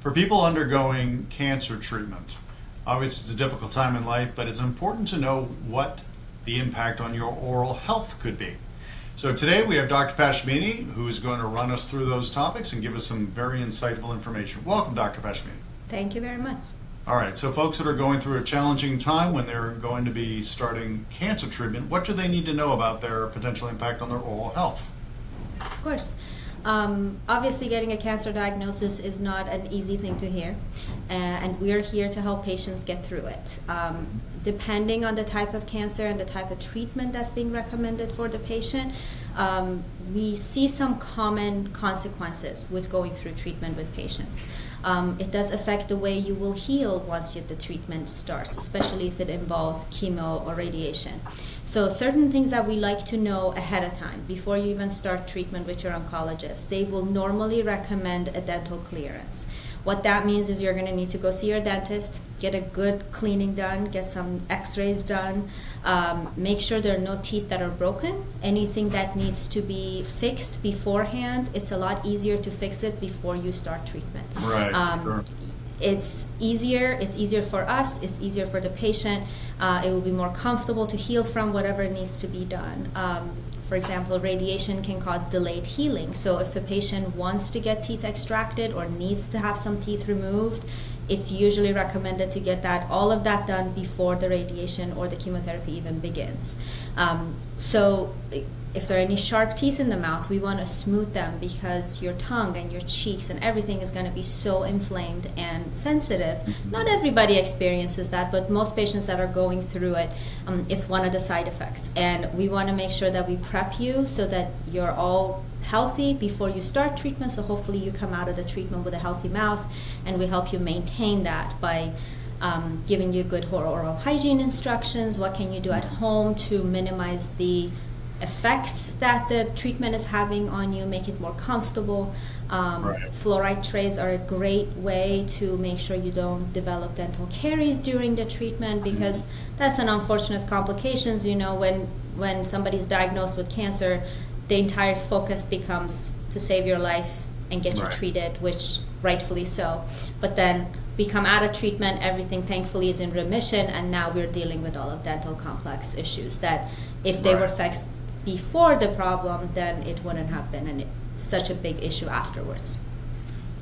For people undergoing cancer treatment, obviously it's a difficult time in life, but it's important to know what the impact on your oral health could be. So today we have Dr. Pashmini, who is going to run us through those topics and give us some very insightful information. Welcome, Dr. Pashmini. Thank you very much. All right, so folks that are going through a challenging time when they're going to be starting cancer treatment, what do they need to know about their potential impact on their oral health? Of course. Obviously, getting a cancer diagnosis is not an easy thing to hear, and we're here to help patients get through it. Depending on the type of cancer and the type of treatment that's being recommended for the patient, we see some common consequences with going through treatment with patients. It does affect the way you will heal once the treatment starts, especially if it involves chemo or radiation. So certain things that we like to know ahead of time, before you even start treatment with your oncologist, they will normally recommend a dental clearance. What that means is you're going to need to go see your dentist, get a good cleaning done, get some x-rays done, make sure there are no teeth that are broken. Anything that needs to be fixed beforehand, it's a lot easier to fix it before you start treatment. Right, sure. It's easier for us, it's easier for the patient. It will be more comfortable to heal from whatever needs to be done. For example, radiation can cause delayed healing. So if the patient wants to get teeth extracted or needs to have some teeth removed, it's usually recommended to get all of that done before the radiation or the chemotherapy even begins. So if there are any sharp teeth in the mouth, we want to smooth them because your tongue and your cheeks and everything is going to be so inflamed and sensitive. Not everybody experiences that, but most patients that are going through it, it's one of the side effects. And we want to make sure that we prep you so that you're all healthy before you start treatment. So hopefully you come out of the treatment with a healthy mouth, and we help you maintain that by giving you good oral hygiene instructions. What can you do at home to minimize the effects that the treatment is having on you, make it more comfortable. Right. Fluoride trays are a great way to make sure you don't develop dental caries during the treatment, because that's an unfortunate complications. You know, when somebody's diagnosed with cancer, the entire focus becomes to save your life and get you treated, which rightfully so. But then we come out of treatment, everything thankfully is in remission, and now we're dealing with all of dental complex issues that if they were fixed before the problem, then it wouldn't have been such a big issue afterwards.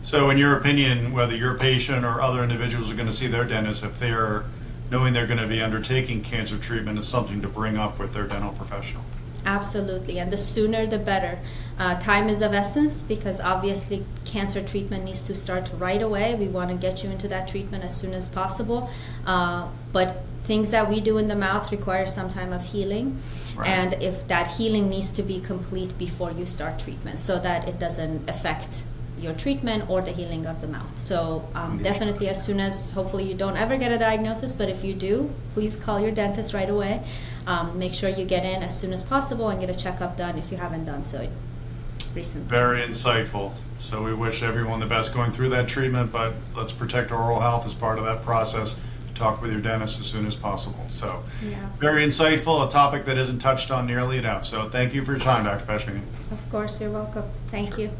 So in your opinion, whether your patient or other individuals are going to see their dentist, if they're knowing they're going to be undertaking cancer treatment, it's something to bring up with their dental professional? Absolutely, and the sooner the better. Time is of essence, because obviously cancer treatment needs to start right away. We want to get you into that treatment as soon as possible, but things that we do in the mouth require some time of healing. And if that healing needs to be complete before you start treatment, so that it doesn't affect your treatment or the healing of the mouth. So definitely as soon as, hopefully you don't ever get a diagnosis, but if you do, please call your dentist right away. Make sure you get in as soon as possible and get a checkup done if you haven't done so recently. Very insightful. So we wish everyone the best going through that treatment, but let's protect oral health as part of that process. Talk with your dentist as soon as possible. So very insightful, a topic that isn't touched on nearly enough. So thank you for your time, Dr. Pashmini. Of course, you're welcome. Thank you.